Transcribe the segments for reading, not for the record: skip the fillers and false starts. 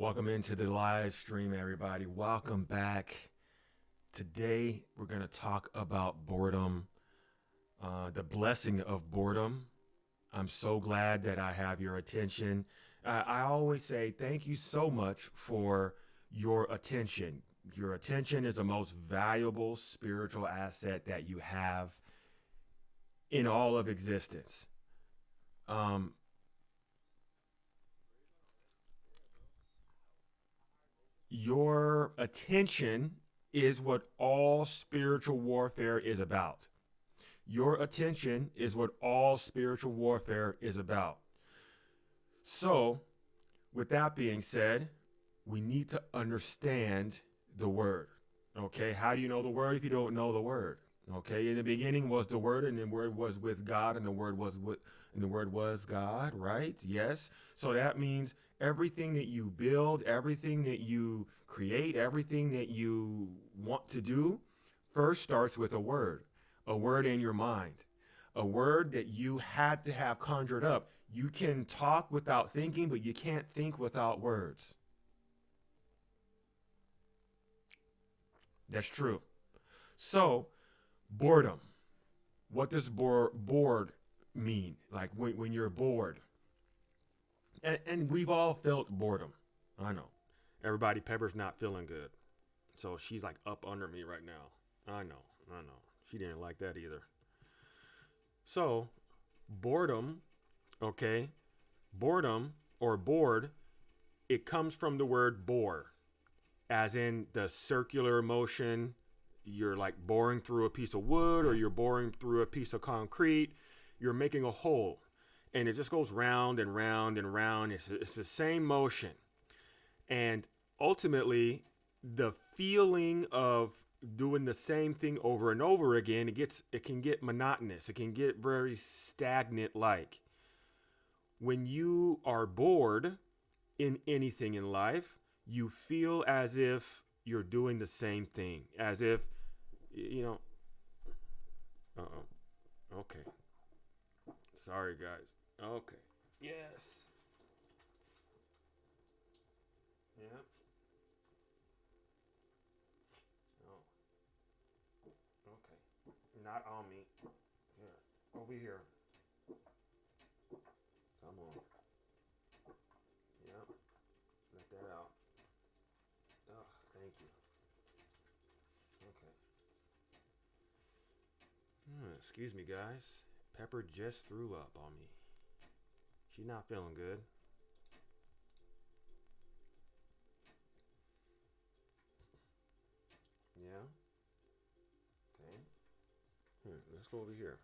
Welcome into the live stream, everybody. Welcome back. Today, we're going to talk about boredom, the blessing of boredom. I'm so glad that I have your attention. I always say thank you so much for your attention. Your attention is the most valuable spiritual asset that you have in all of existence. Um, your attention is what all spiritual warfare is about. Your attention is what all spiritual warfare is about. So, with that being said, we need to understand the word. Okay, how do you know the word if you don't know the word? Okay, in the beginning was the word, and the word was with God, and the word was with, and the word was God, right? Yes. So that means everything that you build, everything that you create, everything that you want to do, first starts with a word in your mind, a word that you had to have conjured up. You can talk without thinking, but you can't think without words. That's true. So, boredom. What does bored mean? Like when you're bored. And we've all felt boredom. I know. Everybody, Pepper's not feeling good. So she's like up under me right now. I know. She didn't like that either. So, boredom, okay? Boredom or bored, it comes from the word bore, as in the circular motion. You're like boring through a piece of wood or you're boring through a piece of concrete. You're making a hole. And it just goes round and round and round. It's the same motion. And ultimately, the feeling of doing the same thing over and over again, it can get monotonous. It can get very stagnant like. When you are bored in anything in life, you feel as if you're doing the same thing, as if, you know, uh-oh, okay. Sorry, guys. Okay. Yes. Yeah. Oh, okay. Not on me. Here. Over here. Come on. Yep. Let that out. Oh, thank you. Okay. Excuse me, guys. Pepper just threw up on me. She's not feeling good. Yeah. Okay. Here, let's go over here.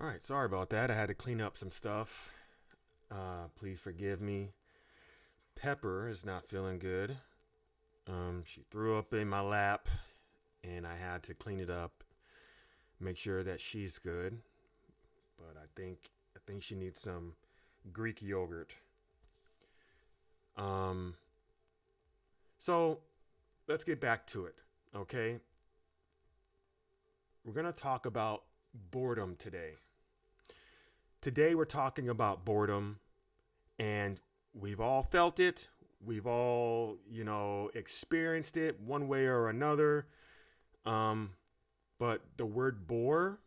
All right, sorry about that. I had to clean up some stuff. Please forgive me. Pepper is not feeling good. She threw up in my lap, and I had to clean it up, make sure that she's good. But I think she needs some Greek yogurt. Um, so let's get back to it, okay? We're gonna talk about boredom today. Today we're talking about boredom, and we've all felt it. We've all, experienced it one way or another. But the word bore,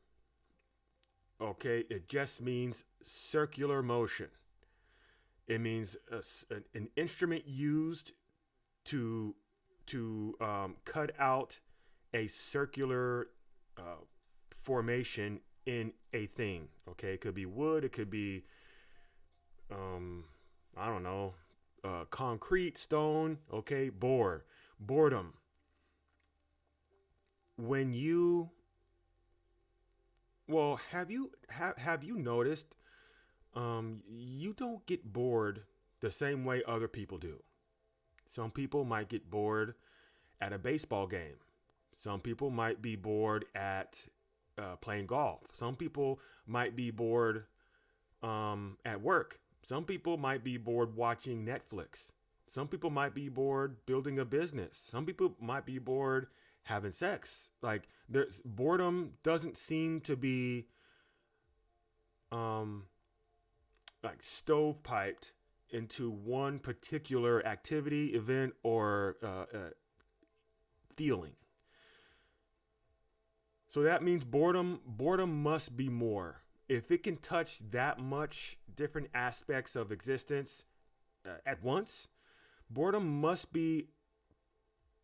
okay, it just means circular motion. It means an instrument used to cut out a circular formation in a thing. Okay, it could be wood, it could be I don't know, concrete, stone. Okay, boredom. When you well, have you noticed you don't get bored the same way other people do. Some people might get bored at a baseball game. Some people might be bored at playing golf. Some people might be bored at work. Some people might be bored watching Netflix. Some people might be bored building a business. Some people might be bored having sex. Like boredom doesn't seem to be like stovepiped into one particular activity, event, or feeling. So that means boredom must be more. If it can touch that much different aspects of existence at once, boredom must be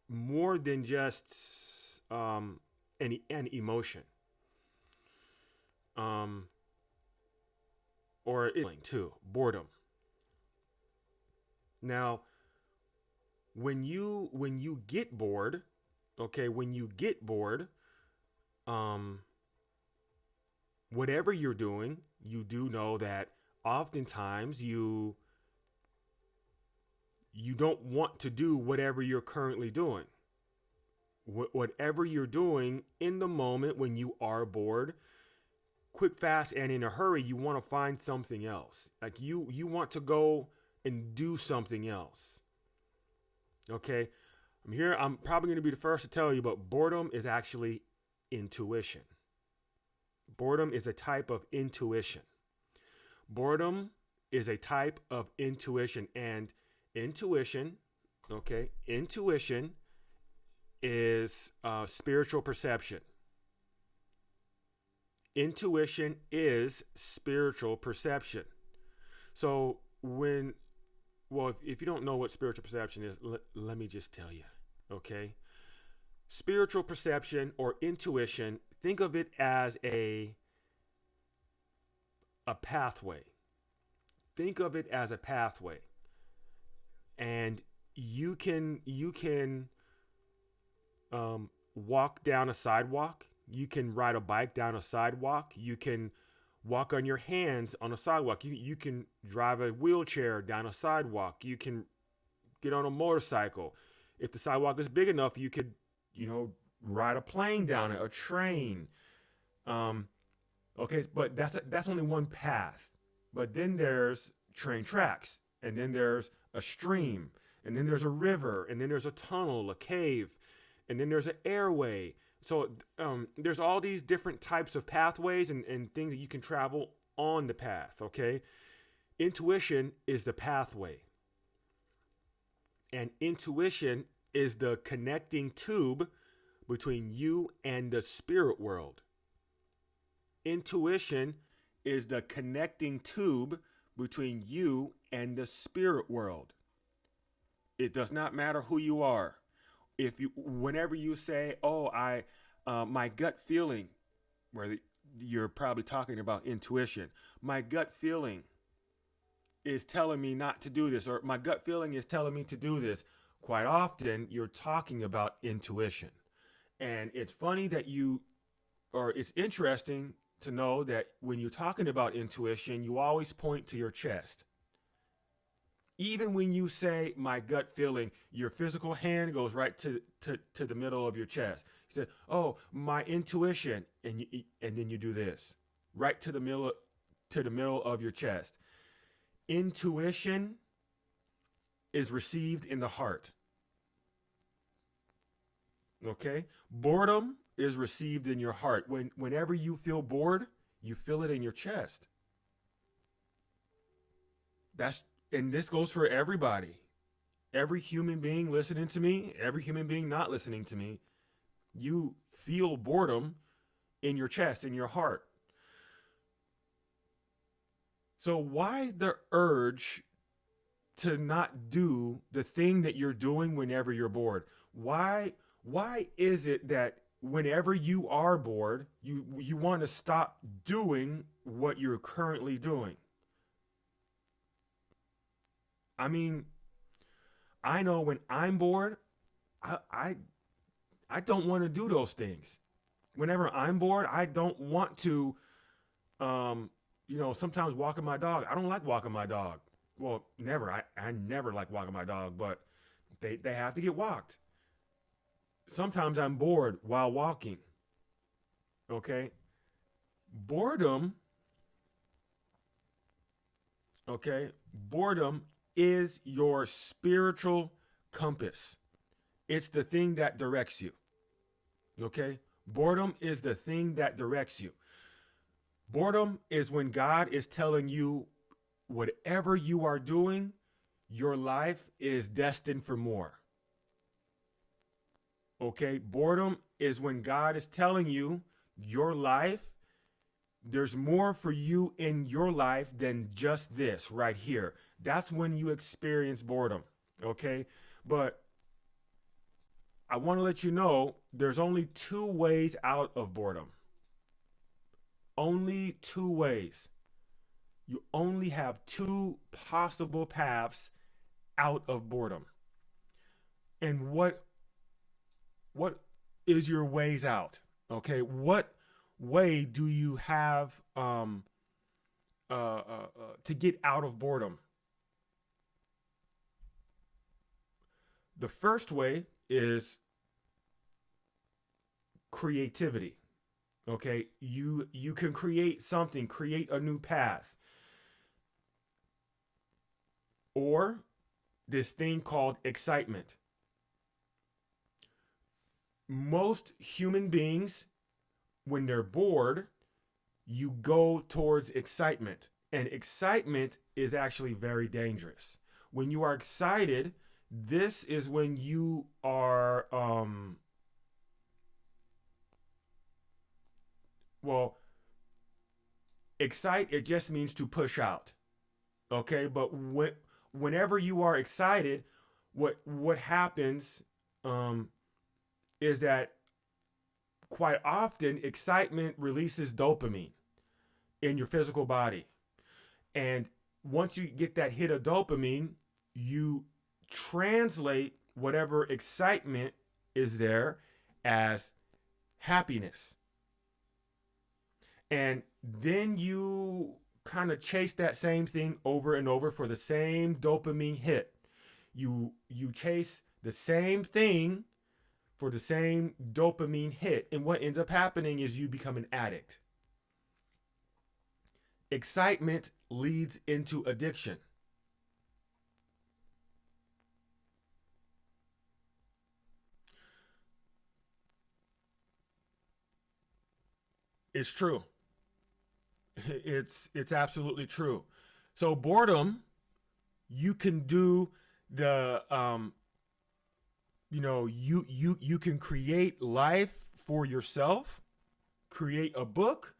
more than just an emotion. Or feeling too, boredom. Now, when you get bored, okay, whatever you're doing, you do know that oftentimes you don't want to do whatever you're currently doing. Whatever you're doing in the moment when you are bored, quick, fast, and in a hurry, you want to find something else. Like you want to go and do something else. Okay? I'm probably going to be the first to tell you, but boredom is actually intuition. Boredom is a type of intuition. Boredom is a type of intuition, and intuition is spiritual perception. Intuition is spiritual perception. So if you don't know what spiritual perception is, let me just tell you, okay? Spiritual perception or intuition, think of it as a pathway. Think of it as a pathway. And you can walk down a sidewalk. You can ride a bike down a sidewalk. You can walk on your hands on a sidewalk. You can drive a wheelchair down a sidewalk. You can get on a motorcycle. If the sidewalk is big enough, you could, ride a plane down it, a train. Okay, but that's only one path. But then there's train tracks, and then there's a stream, and then there's a river, and then there's a tunnel, a cave, and then there's an airway. So there's all these different types of pathways and things that you can travel on the path, okay? Intuition is the pathway. And intuition is the connecting tube between you and the spirit world. Intuition is the connecting tube between you and the spirit world. It does not matter who you are. Whenever you say, my gut feeling, where you're probably talking about intuition, my gut feeling is telling me not to do this, or my gut feeling is telling me to do this. Quite often, you're talking about intuition. And it's funny that it's interesting to know that when you're talking about intuition, you always point to your chest. Even when you say my gut feeling, your physical hand goes right to the middle of your chest. You say, "Oh, my intuition," and then you do this, right to the middle of your chest. Intuition is received in the heart. Okay? Boredom is received in your heart. Whenever you feel bored, you feel it in your chest. That's and this goes for everybody. Every human being listening to me, every human being not listening to me, you feel boredom in your chest, in your heart. So why the urge to not do the thing that you're doing whenever you're bored? Why is it that whenever you are bored, you want to stop doing what you're currently doing? I mean, I know when I'm bored, I I, I don't want to do those things. Whenever I'm bored, I don't want to sometimes walking my dog. I don't like walking my dog. Well, never. I never like walking my dog, but they have to get walked. Sometimes I'm bored while walking. Okay? Boredom, okay? Boredom is your spiritual compass. It's the thing that directs you. Okay? Boredom is the thing that directs you. Boredom is when God is telling you whatever you are doing, your life is destined for more. Okay? Boredom is when God is telling you your life, there's more for you in your life than just this right here. That's when you experience boredom. Okay? But I want to let you know there's only two ways out of boredom. Only two ways. You only have two possible paths out of boredom. And what is your ways out? Okay, what way do you have to get out of boredom? The first way is creativity. Okay, you can create something, create a new path, or this thing called excitement. Most human beings, when they're bored, you go towards excitement, and excitement is actually very dangerous. When you are excited, this is when you are well, excite, it just means to push out. Okay, but whenever you are excited, what happens is that quite often excitement releases dopamine in your physical body. And once you get that hit of dopamine, you translate whatever excitement is there as happiness. And then you kind of chase that same thing over and over for the same dopamine hit. You chase the same thing for the same dopamine hit. And what ends up happening is you become an addict. Excitement leads into addiction. It's true. It's absolutely true. So boredom, you can do the you can create life for yourself, create a book,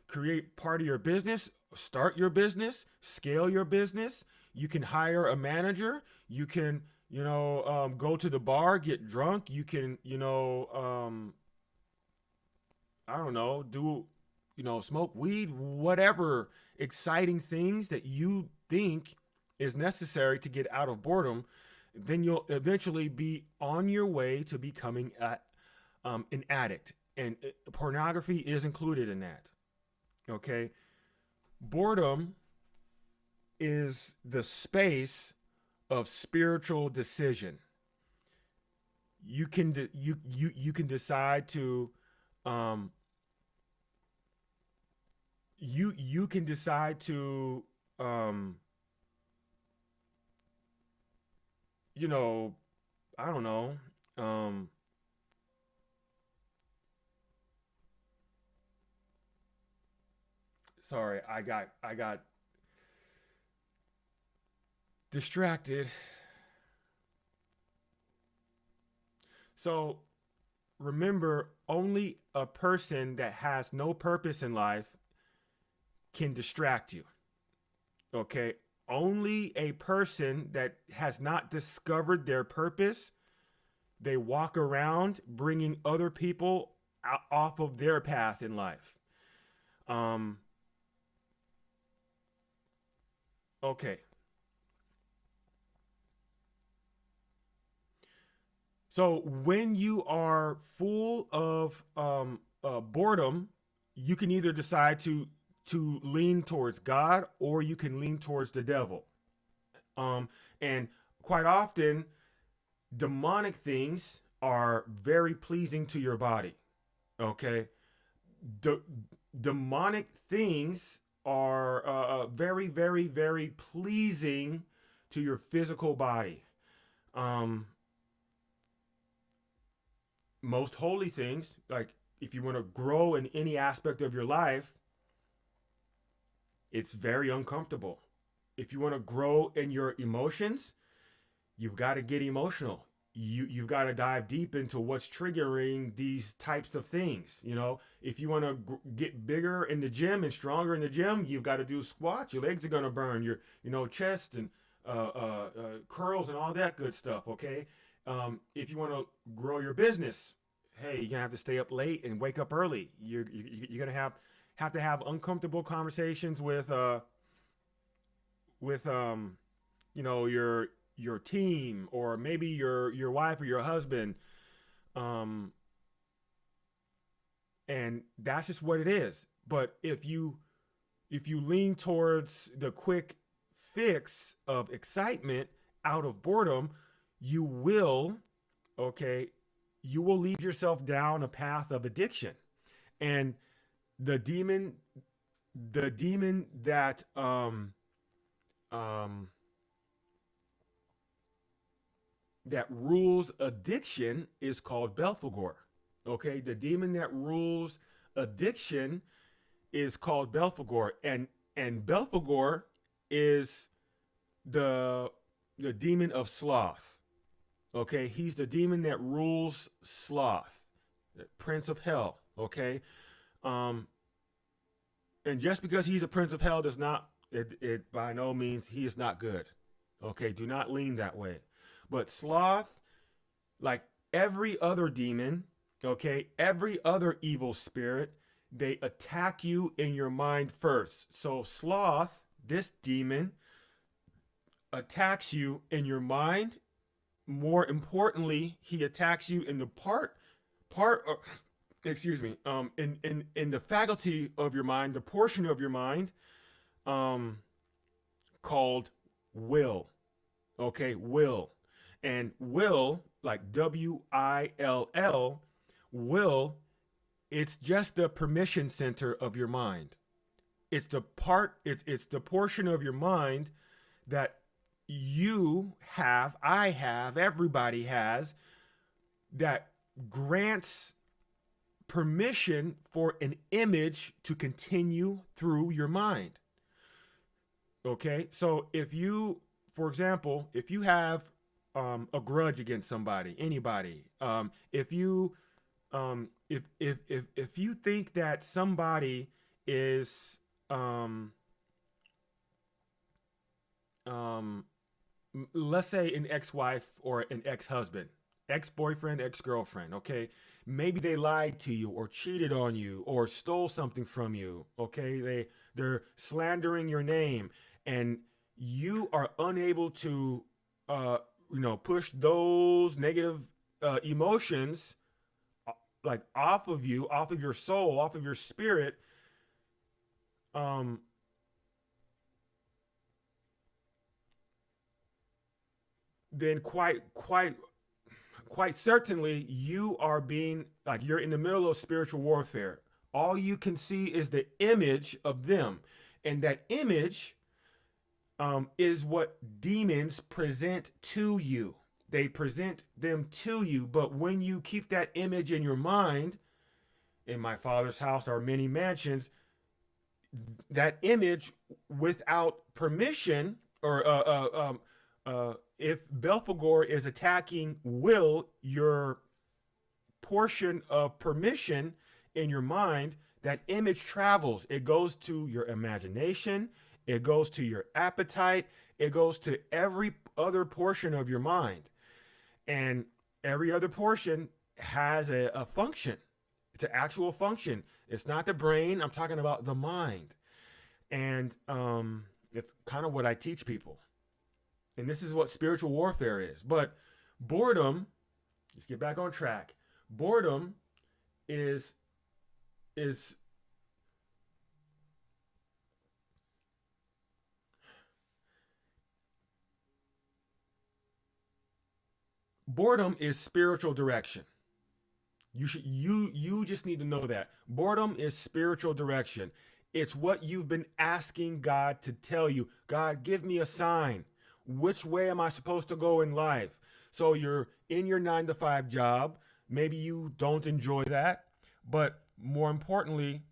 create part of your business, start your business, scale your business. You can hire a manager. You can go to the bar, get drunk. You can I don't know, do smoke weed, whatever exciting things that you think is necessary to get out of boredom. Then you'll eventually be on your way to becoming an addict, and pornography is included in that. Okay. Boredom is the space of spiritual decision. You can decide to um you can decide to um you know, I don't know. Um Sorry, I got distracted. So remember, only a person that has no purpose in life can distract you. Okay? Only a person that has not discovered their purpose, they walk around bringing other people off of their path in life. Um okay. So when you are full of boredom, you can either decide to lean towards God or you can lean towards the devil. And quite often, demonic things are very pleasing to your body. Okay, De- demonic things are very, very, very pleasing to your physical body. Um, Most holy things, like if you want to grow in any aspect of your life, it's very uncomfortable. If you want to grow in your emotions, you've got to get emotional. You've got to dive deep into what's triggering these types of things. You know, if you want to get bigger in the gym and stronger in the gym, you've got to do squats. Your legs are going to burn. Your chest and curls and all that good stuff. Okay, if you want to grow your business, hey, you're gonna have to stay up late and wake up early. You're gonna have to have uncomfortable conversations with your team or maybe your wife or your husband, um and that's just what it is. But if you lean towards the quick fix of excitement out of boredom, you will, okay, you will lead yourself down a path of addiction. And the demon the demon um that rules addiction is called Belphegor. Okay, the demon that rules addiction is called Belphegor, and Belphegor is the the demon of sloth. Okay, he's the demon that rules sloth, the prince of hell. Okay, um, and just because he's a prince of hell does not it by no means he is not good. Okay, do not lean that way. But sloth, like every other demon, okay, every other evil spirit, they attack you in your mind first. So sloth, this demon, attacks you in your mind. More importantly, he attacks you in the part of, excuse me, in the faculty of your mind, the portion of your mind, um called will. Okay, will. And will, like will, it's just the permission center of your mind. It's the portion of your mind that you have, I have, everybody has, that grants permission for an image to continue through your mind. Okay, so if you, for example, if you have a grudge against somebody, anybody, if you think that somebody is um, let's say an ex-wife or an ex-husband, ex-boyfriend, ex-girlfriend, okay, maybe they lied to you or cheated on you or stole something from you. Okay, they're slandering your name, and you are unable to uh push those negative emotions like off of you, off of your soul, off of your spirit, um, then quite certainly you are being like you're in the middle of spiritual warfare. All you can see is the image of them, and that image is what demons present to you. They present them to you, but when you keep that image in your mind, in my father's house are many mansions, that image without permission, or if Belphegor is attacking will, your portion of permission in your mind, that image travels. It goes to your imagination, it goes to your appetite, it goes to every other portion of your mind. And every other portion has a function. It's an actual function. It's not the brain. I'm talking about the mind. And it's kind of what I teach people. And this is what spiritual warfare is. But boredom, let's get back on track. Boredom is is boredom is spiritual direction. You just need to know that. Boredom is spiritual direction. It's what you've been asking God to tell you. God, give me a sign. Which way am I supposed to go in life? So you're in your 9 to 5 job. Maybe you don't enjoy that. But more importantly,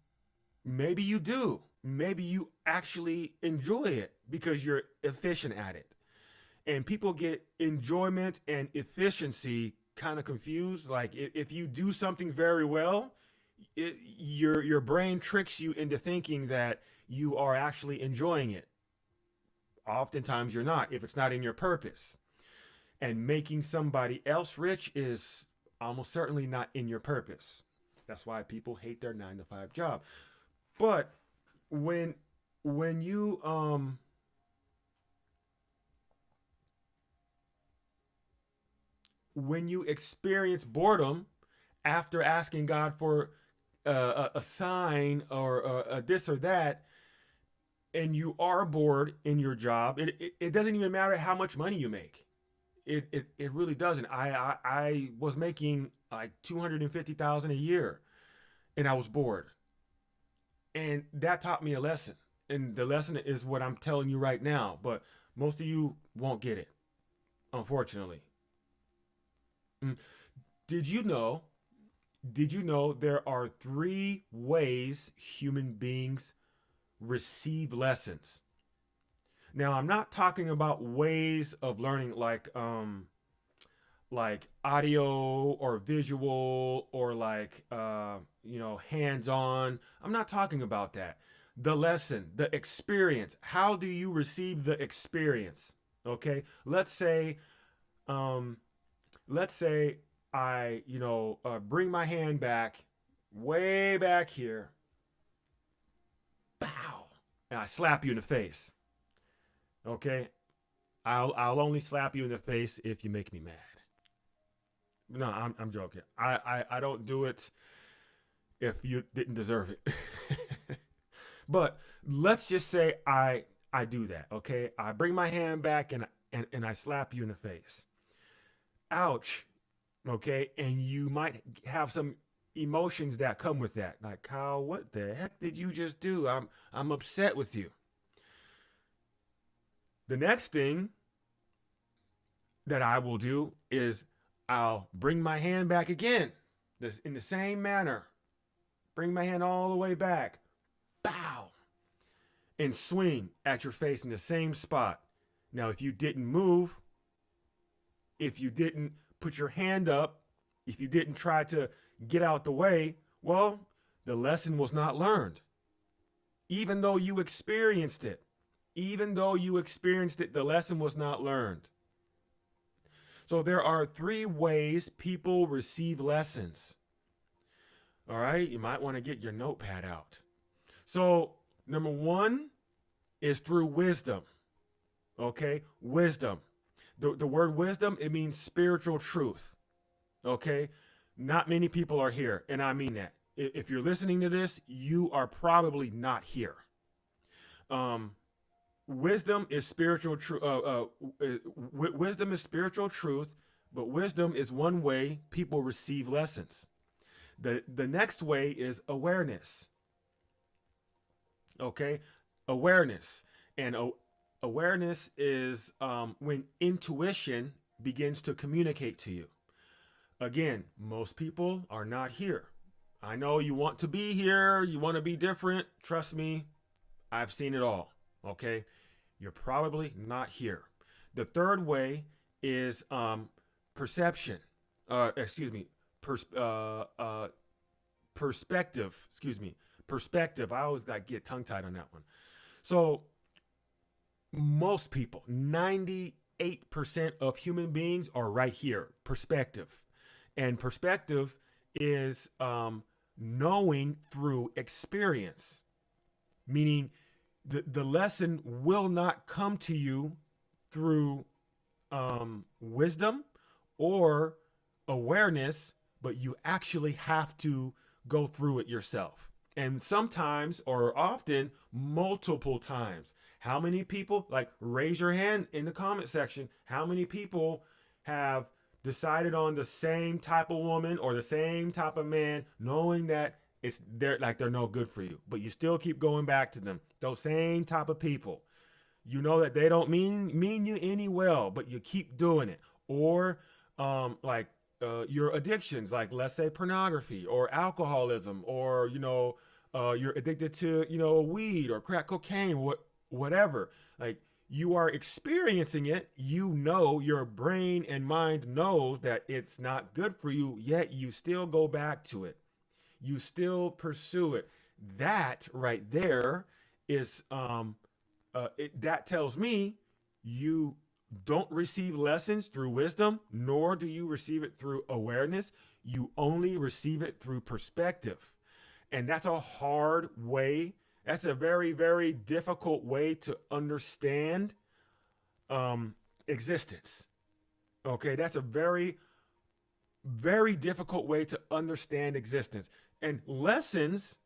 maybe you do. Maybe you actually enjoy it because you're efficient at it. And people get enjoyment and efficiency kind of confused. Like if you do something very well, your brain tricks you into thinking that you are actually enjoying it. Oftentimes you're not if it's not in your purpose. And making somebody else rich is almost certainly not in your purpose. That's why people hate their 9 to 5 job. But when when you when you experience boredom after asking God for a sign or a this or that, and you are bored in your job, it doesn't even matter how much money you make. It really doesn't. I was making like 250,000 a year, and I was bored, and that taught me a lesson. And the lesson is what I'm telling you right now. But most of you won't get it, unfortunately. Mm. Did you know? Did you know there are 3 ways human beings receive lessons? Now, I'm not talking about ways of learning like audio or visual or like hands-on. I'm not talking about that. The lesson, the experience. How do you receive the experience? Okay? Um let's say I, bring my hand back way back here. Bow. And I slap you in the face. Okay? I'll only slap you in the face if you make me mad. No, I'm joking. I don't do it if you didn't deserve it. But let's just say I do that, okay? I bring my hand back and I slap you in the face. Ouch. Okay? And you might have some emotions that come with that. Like, Kyle, what the heck did you just do? I'm upset with you. The next thing that I will do is I'll bring my hand back again. This in the same manner. Bring my hand all the way back. Bow. And swing at your face in the same spot. Now, if you didn't move, if you didn't put your hand up, if you didn't try to get out the way, well, the lesson was not learned. Even though you experienced it, the lesson was not learned. So there are 3 ways people receive lessons. All right, you might want to get your notepad out. So, number 1 is through wisdom. Okay, wisdom. The word wisdom, it means spiritual truth. Okay, not many people are here, and I mean that. If you're listening to this, you are probably not here. Um, wisdom is spiritual truth. Wisdom is spiritual truth, but wisdom is one way people receive lessons. The next way is awareness. Okay, awareness and awareness is when intuition begins to communicate to you. Again, most people are not here. I know you want to be here, you want to be different. Trust me, I've seen it all. Okay, you're probably not here. The third way is perception. Excuse me, pers- perspective. Excuse me, perspective. I always got get tongue tied on that one. So most people, 98% of human beings are right here. Perspective, and perspective is knowing through experience, meaning the lesson will not come to you through wisdom or awareness, but you actually have to go through it yourself. And sometimes, or often, multiple times. How many people, like, raise your hand in the comment section, how many people have decided on the same type of woman or the same type of man, knowing that they're no good for you, but you still keep going back to them? Those same type of people, you know that they don't mean you any well, but you keep doing it. Or your addictions, like, let's say, pornography or alcoholism, or you're addicted to weed or crack cocaine, whatever. Like, you are experiencing it, your brain and mind knows that it's not good for you, yet you still go back to it, you still pursue it. That right there is that tells me you don't receive lessons through wisdom, nor do you receive it through awareness. You only receive it through perspective. And that's a hard way. That's a very, very difficult way to understand existence. Okay, that's a very, very difficult way to understand existence. And lessons,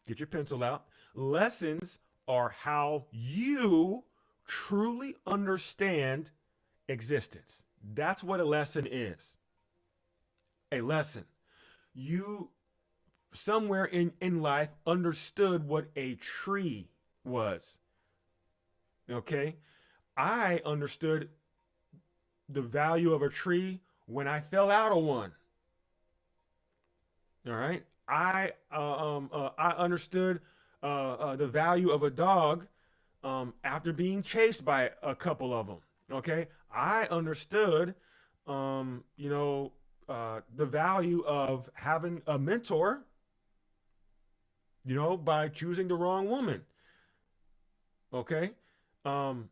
get your pencil out, lessons are how you truly understand existence. That's what a lesson is. A lesson. You somewhere in life understood what a tree was. Okay? I understood the value of a tree when I fell out of one. All right? I understood the value of a dog after being chased by a couple of them. Okay, I understood, the value of having a mentor, by choosing the wrong woman. Okay, so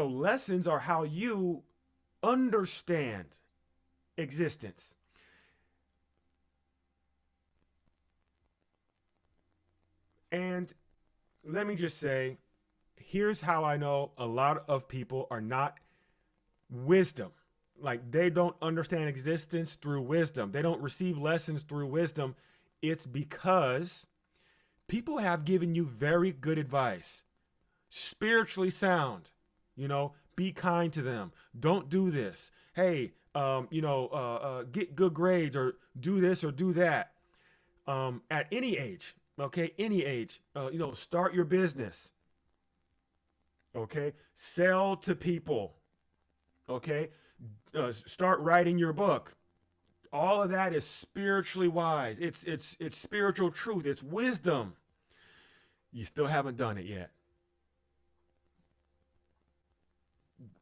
lessons are how you understand existence. And let me just say, here's how I know a lot of people are not wisdom. Like, they don't understand existence through wisdom. They don't receive lessons through wisdom. It's because people have given you very good advice, spiritually sound. Be kind to them. Don't do this. Hey, get good grades, or do this or do that. At any age. Okay, any age, start your business. Okay, sell to people. Okay, start writing your book. All of that is spiritually wise. It's spiritual truth. It's wisdom. You still haven't done it yet.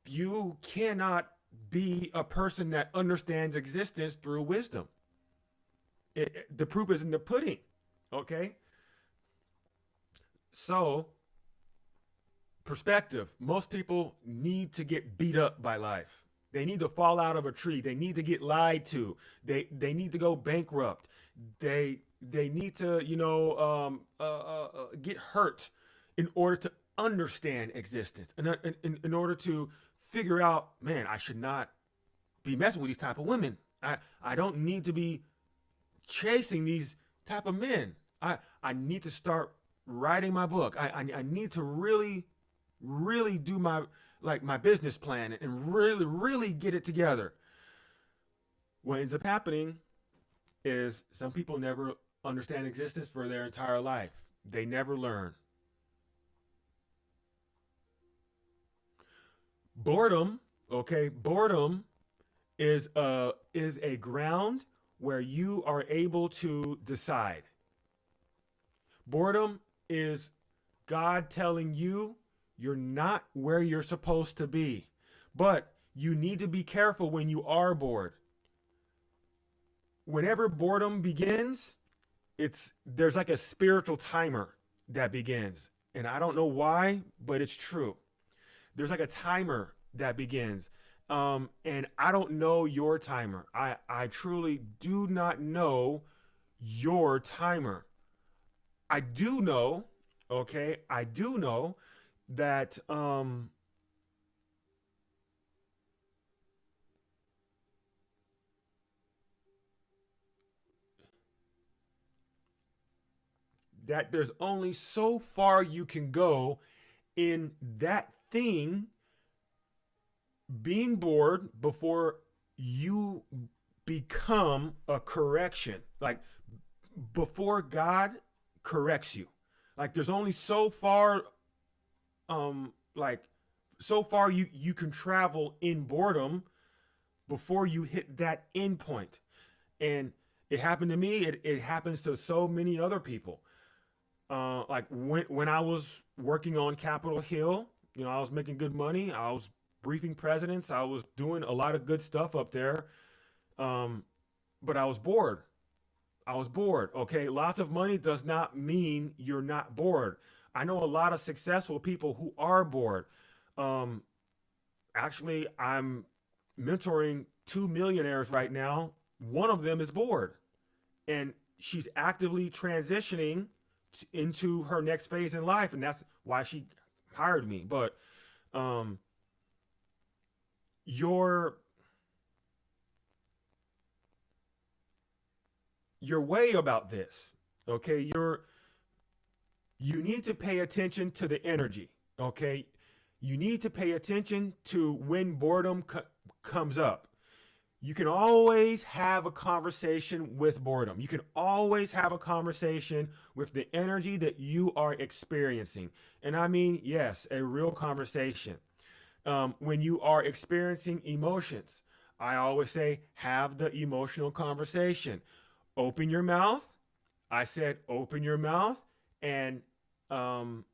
You cannot be a person that understands existence through wisdom. The proof is in the pudding. Okay. So, perspective. Most people need to get beat up by life. They need to fall out of a tree. They need to get lied to. They need to go bankrupt. They need to get hurt in order to understand existence, and in order to figure out, man, I should not be messing with these type of women. I don't need to be chasing these type of men. I need to start writing my book. I need to really do my business plan and really get it together. What ends up happening is some people never understand existence for their entire life. They never learn. Boredom, okay, boredom is a ground where you are able to decide. Boredom is God telling you you're not where you're supposed to be. But you need to be careful when you are bored. Whenever boredom begins, it's there's like a spiritual timer that begins. And I don't know why, but it's true. There's like a timer that begins. And I don't know your timer. I truly do not know your timer. I do know, okay, I do know that that there's only so far you can go in that thing being bored before you become a correction. Like before God corrects you. Like there's only so far like so far you can travel in boredom before you hit that end point. And it happened to me, it happens to so many other people. Like when I was working on Capitol Hill, you know, I was making good money. I was briefing presidents. I was doing a lot of good stuff up there. Um, but I was bored. I was bored. Okay, lots of money does not mean you're not bored. I know a lot of successful people who are bored. Um, Actually, I'm mentoring two millionaires right now. One of them is bored, and she's actively transitioning into her next phase in life, and that's why she hired me. But um, your your way about this, okay? You need to pay attention to the energy, okay? You need to pay attention to when boredom comes up. You can always have a conversation with boredom. You can always have a conversation with the energy that you are experiencing. And I mean, yes, a real conversation. When you are experiencing emotions, I always say, have the emotional conversation. Open your mouth. I said, open your mouth and um,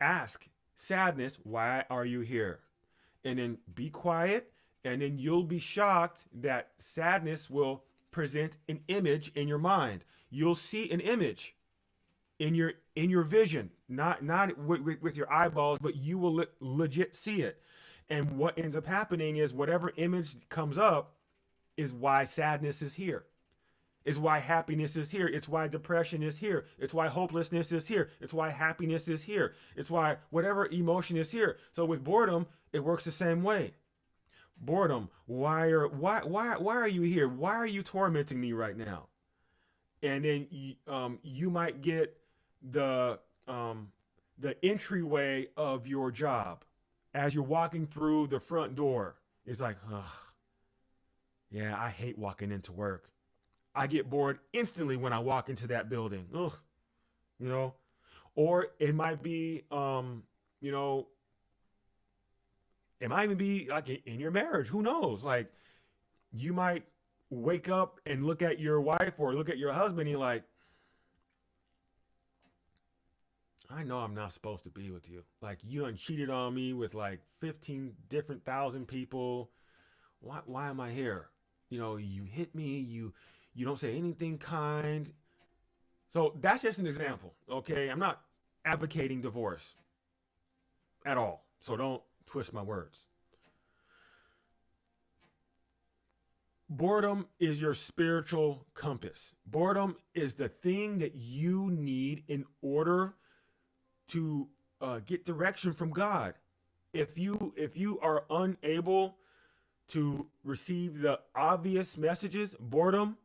ask sadness, why are you here? And then be quiet, and then you'll be shocked that sadness will present an image in your mind. You'll see an image in your vision, not with your eyeballs, but you will legit see it. And what ends up happening is whatever image comes up is why sadness is here. It's why happiness is here. It's why depression is here. It's why hopelessness is here. It's why happiness is here. It's why whatever emotion is here. So with boredom, it works the same way. Boredom, why are you here? Why are you tormenting me right now? And then you might get the the entryway of your job as you're walking through the front door. It's like, ugh, yeah, I hate walking into work. I get bored instantly when I walk into that building. Ugh, you know. Or it might be, you know, it might even be like in your marriage. Who knows? Like, you might wake up and look at your wife or look at your husband. And you're like, I know I'm not supposed to be with you. Like, you done cheated on me with like 15 different thousand people. Why am I here? You know, you hit me. You don't say anything kind. So that's just an example, okay? I'm not advocating divorce at all. So don't twist my words. Boredom is your spiritual compass. Boredom is the thing that you need in order to get direction from God. If you are unable to receive the obvious messages, boredom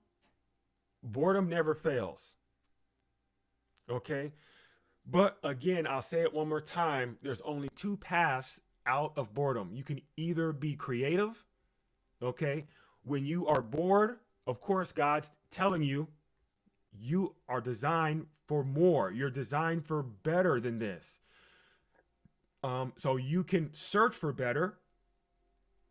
never fails. Okay. But again, I'll say it one more time. There's only two paths out of boredom. You can either be creative, okay? When you are bored, of course, God's telling you you are designed for more. You're designed for better than this. So you can search for better.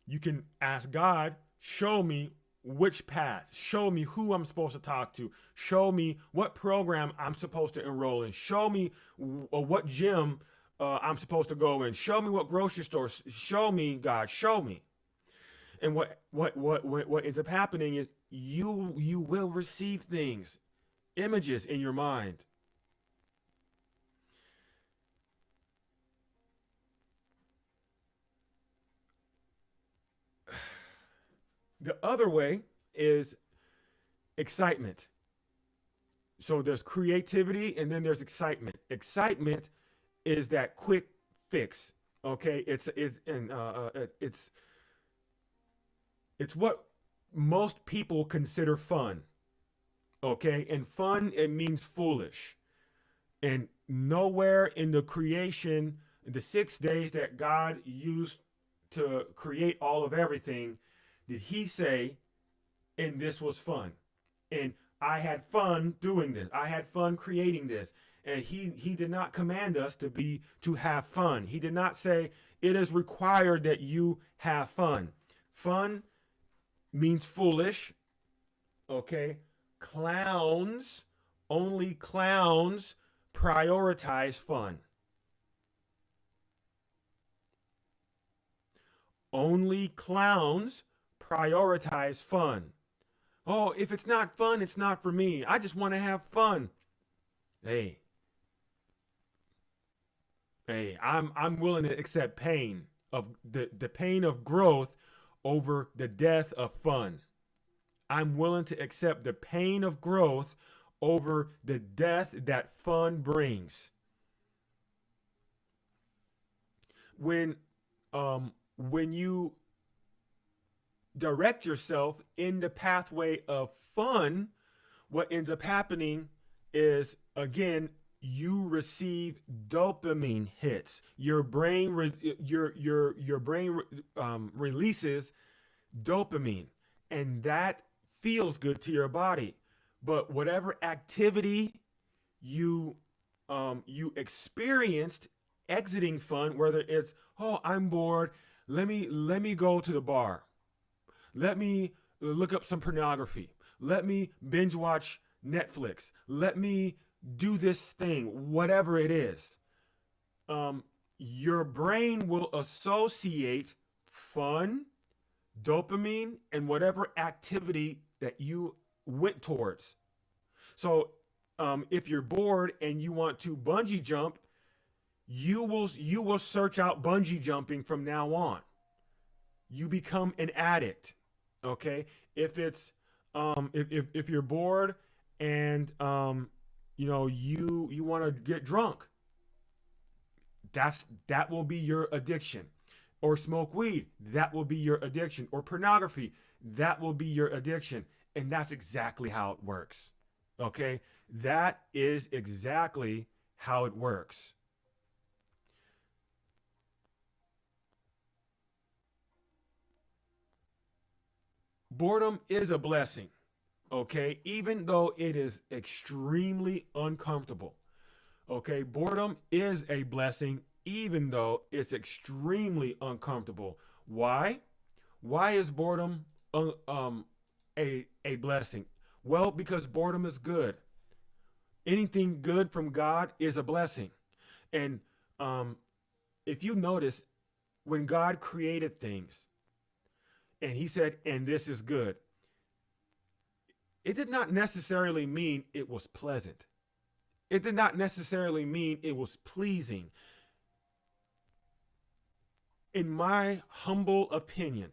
You can ask God, show me which path, show me who I'm supposed to talk to, show me what program I'm supposed to enroll in, show me what gym I'm supposed to go in, show me what grocery store, show me, God, show me. And what ends up happening is you will receive things, images in your mind. The other way is excitement. So there's creativity and then there's excitement. Excitement is that quick fix. Okay, it's what most people consider fun. Okay, and fun, it means foolish. And nowhere in the creation, the 6 days that God used to create all of everything, did he say, and this was fun. And I had fun doing this. I had fun creating this. And he did not command us to have fun. He did not say it is required that you have fun. Fun means foolish. Okay? Clowns, only clowns prioritize fun. Only clowns prioritize fun. Oh, if it's not fun, it's not for me. I just want to have fun. Hey, I'm willing to accept pain of the pain of growth over the death of fun. I'm willing to accept the pain of growth over the death that fun brings. When when you direct yourself in the pathway of fun, what ends up happening is, again, you receive dopamine hits. Your brain releases dopamine, and that feels good to your body. But whatever activity you you experienced exiting fun, whether it's, oh, I'm bored, let me go to the bar, let me look up some pornography, let me binge watch Netflix, let me do this thing, whatever it is, your brain will associate fun, dopamine, and whatever activity that you went towards. So if you're bored and you want to bungee jump, you will search out bungee jumping from now on. You become an addict. Okay, if it's if you're bored and you want to get drunk, that will be your addiction. Or smoke weed, that will be your addiction. Or pornography, that will be your addiction. And that's exactly how it works. Okay, that is exactly how it works. Boredom is a blessing, okay? Even though it is extremely uncomfortable, okay? Boredom is a blessing, even though it's extremely uncomfortable. Why? Why is boredom a blessing? Well, because boredom is good. Anything good from God is a blessing. And um, if you notice, when God created things, and he said, and this is good, it did not necessarily mean it was pleasant. It did not necessarily mean it was pleasing. In my humble opinion,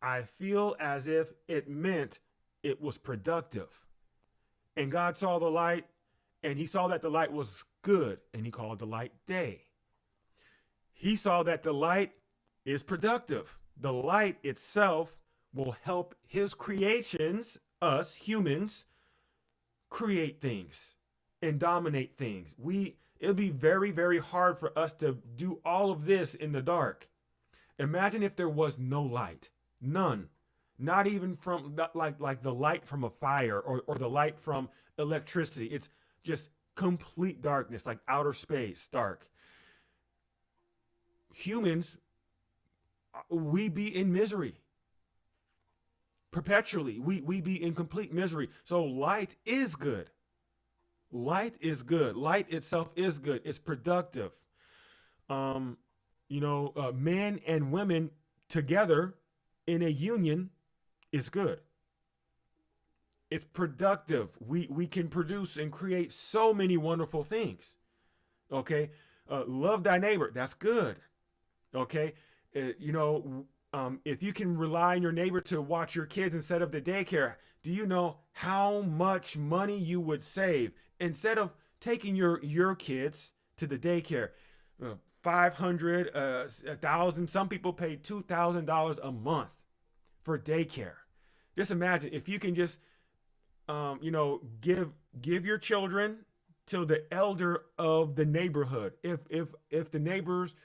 I feel as if it meant it was productive. And God saw the light, and he saw that the light was good, and he called the light day. He saw that the light is productive. The light itself will help his creations, us humans, create things. and dominate things. It'll be very, very hard for us to do all of this in the dark. Imagine if there was no light. None. Not even from like the light from a fire or the light from electricity. It's just complete darkness, like outer space, dark. Humans, we be in misery. Perpetually. We be in complete misery. So light is good. Light is good. Light itself is good. It's productive. Men and women together in a union is good. It's productive. We can produce and create so many wonderful things. Okay. Love thy neighbor. That's good. Okay. If you can rely on your neighbor to watch your kids instead of the daycare, do you know how much money you would save instead of taking your kids to the daycare? 500, 1,000. Some people pay $2,000 a month for daycare. Just imagine if you can just, give your children to the elder of the neighborhood. If neighborhoods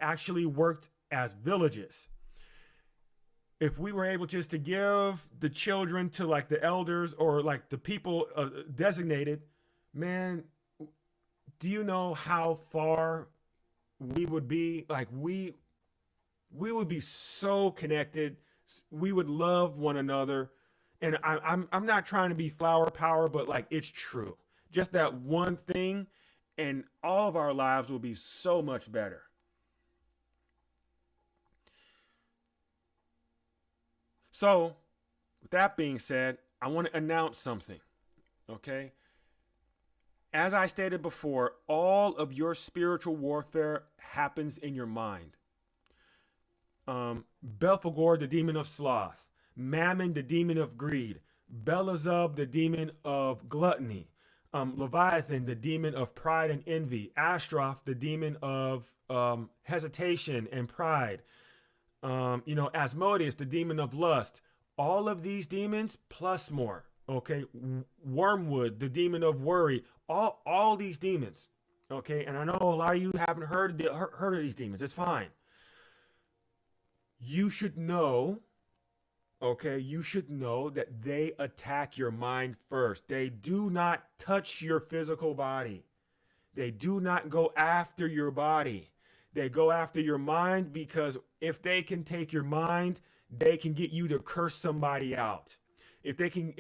actually worked as villages, if we were able just to give the children to like the elders or like the people designated, man, do you know how far we would be? Like we would be so connected. We would love one another. And I'm not trying to be flower power, but like it's true. Just that one thing, and all of our lives will be so much better. So, with that being said, I want to announce something. Okay? As I stated before, all of your spiritual warfare happens in your mind. Belphegor, the demon of sloth. Mammon, the demon of greed. Beelzebub, the demon of gluttony. Leviathan, the demon of pride and envy. Ashtaroth, the demon of hesitation and pride. Asmodeus, the demon of lust. All of these demons plus more. Okay, Wormwood, the demon of worry. All these demons. Okay, and I know a lot of you haven't heard of these demons. It's fine. You should know. Okay, you should know that they attack your mind first. They do not touch your physical body. They do not go after your body. They go after your mind, because if they can take your mind, they can get you to curse somebody out. If they can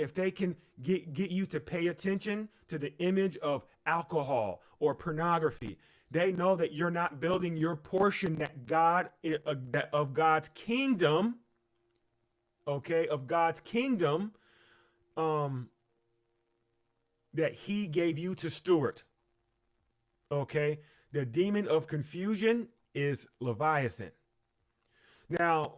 get you to pay attention to the image of alcohol or pornography, they know that you're not building your portion of God's kingdom. Okay, of God's kingdom, that He gave you to steward. Okay, the demon of confusion is Leviathan. Now,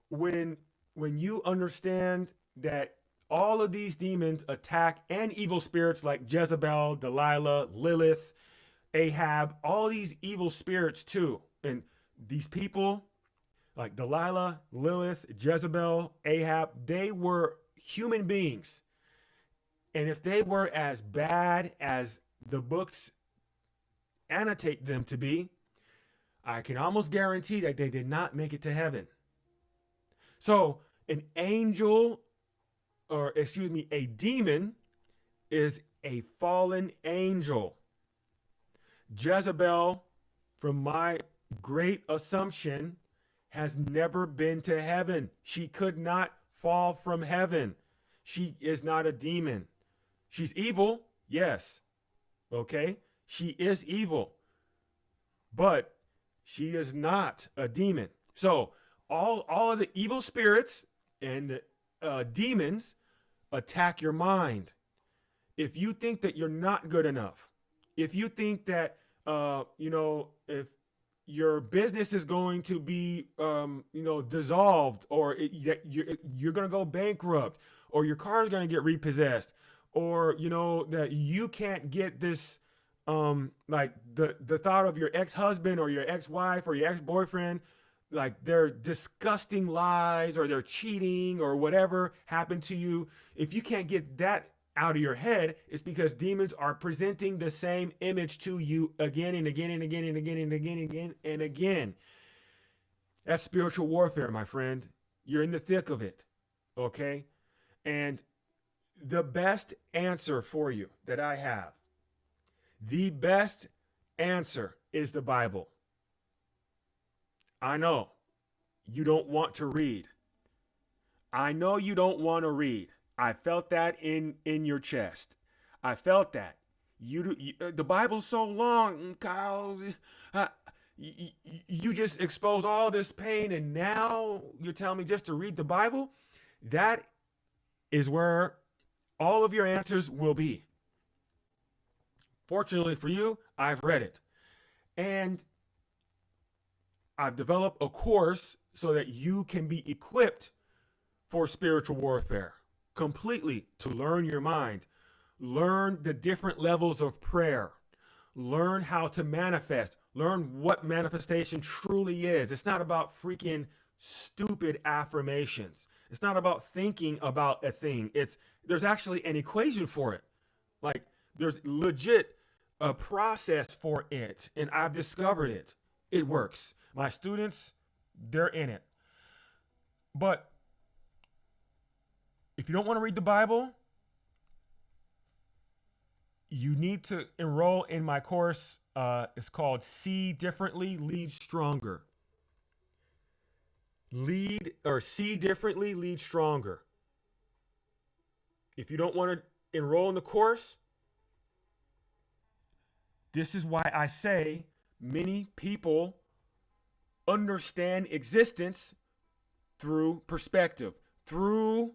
when you understand that all of these demons attack, and evil spirits like Jezebel, Delilah, Lilith, Ahab, all these evil spirits too, and these people like Delilah, Lilith, Jezebel, Ahab, they were human beings. And if they were as bad as the books annotate them to be, I can almost guarantee that they did not make it to heaven. So a demon is a fallen angel. Jezebel, from my great assumption, has never been to heaven. She could not fall from heaven. She is not a demon. She's evil, yes. Okay? She is evil. But she is not a demon. So all of the evil spirits and the demons attack your mind. If you think that you're not good enough, if you think that if your business is going to be, dissolved, or you're going to go bankrupt, or your car is going to get repossessed, or, that you can't get this, like the thought of your ex-husband or your ex-wife or your ex-boyfriend, like their disgusting lies or their cheating or whatever happened to you. If you can't get that out of your head is because demons are presenting the same image to you again and again and again and again and again and again and again. That's spiritual warfare, my friend. You're in the thick of it, okay? And the best answer for you that I have, the best answer is the Bible. I know you don't want to read. I know you don't want to read. I felt that in your chest. I felt that. The Bible's so long, Kyle. You just exposed all this pain, and now you're telling me just to read the Bible? That is where all of your answers will be. Fortunately for you, I've read it. And I've developed a course so that you can be equipped for spiritual warfare completely, to learn your mind, learn the different levels of prayer, learn how to manifest, learn what manifestation truly is. It's not about freaking stupid affirmations. It's not about thinking about a thing. There's actually an equation for it. Like, there's legit a process for it, and I've discovered it. It works. My students, they're in it. But if you don't want to read the Bible, you need to enroll in my course. It's called See Differently, Lead Stronger. See Differently, Lead Stronger. If you don't want to enroll in the course, this is why I say many people understand existence through perspective, through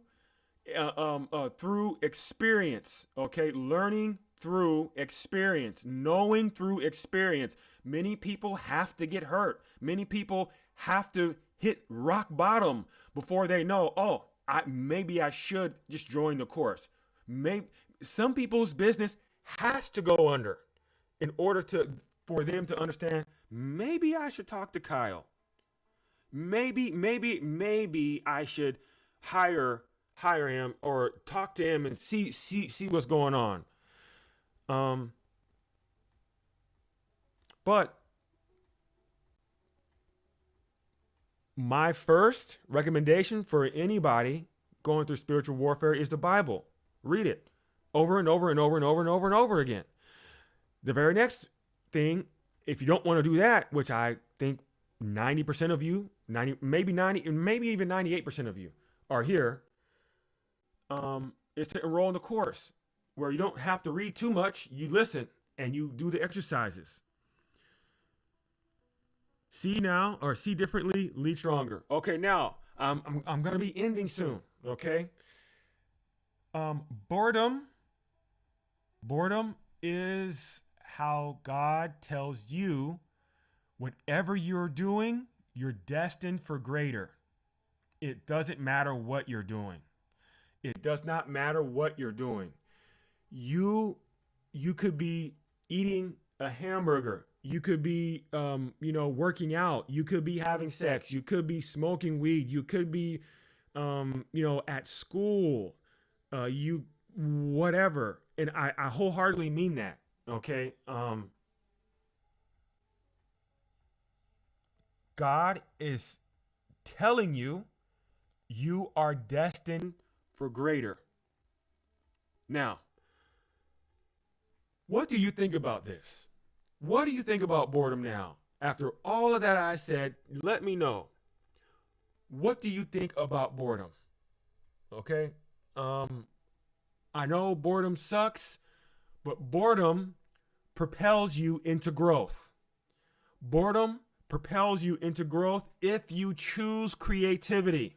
experience, okay? Learning through experience, knowing through experience. Many people have to get hurt. Many people have to hit rock bottom before they know, maybe I should just join the course. Maybe some people's business has to go under in order for them to understand, maybe I should talk to Kyle. Maybe I should hire him or talk to him and see what's going on. But my first recommendation for anybody going through spiritual warfare is the Bible. Read it over and over and over and over and over and over again. The very next thing, if you don't want to do that, which I think 90% of you, maybe even 98% of you are here, is to enroll in the course where you don't have to read too much. You listen and you do the exercises. See differently, lead stronger. Okay, now I'm gonna be ending soon. Okay. Boredom is how God tells you whatever you're doing, you're destined for greater. It doesn't matter what you're doing. It does not matter what you're doing. You could be eating a hamburger. You could be, working out. You could be having sex. You could be smoking weed. You could be, at school. Whatever. And I wholeheartedly mean that. Okay. God is telling you, you are destined for greater. Now, what do you think about this? What do you think about boredom now? After all of that I said, let me know. What do you think about boredom? Okay? I know boredom sucks, but boredom propels you into growth. Boredom propels you into growth if you choose creativity.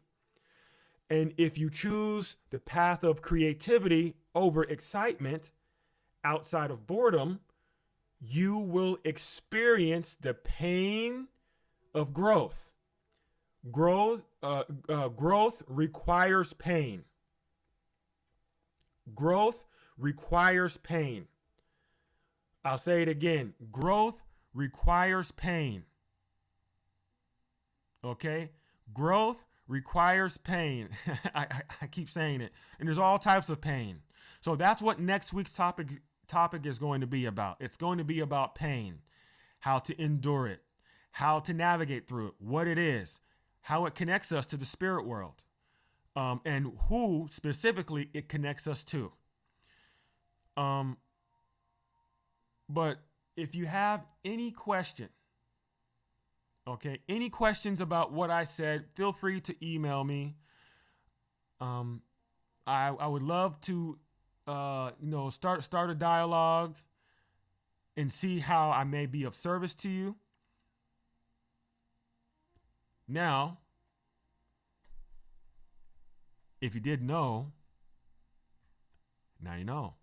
And if you choose the path of creativity over excitement outside of boredom, you will experience the pain of growth. Growth requires pain. Growth requires pain. I'll say it again. Growth requires pain. Okay? Growth requires pain. I keep saying it. And there's all types of pain. So that's what next week's topic is going to be about. It's going to be about pain, how to endure it, how to navigate through it, what it is, how it connects us to the spirit world, and who specifically it connects us to. But if you have any question, okay, any questions about what I said, feel free to email me. I would love to, start a dialogue and see how I may be of service to you. Now, if you didn't know, now you know.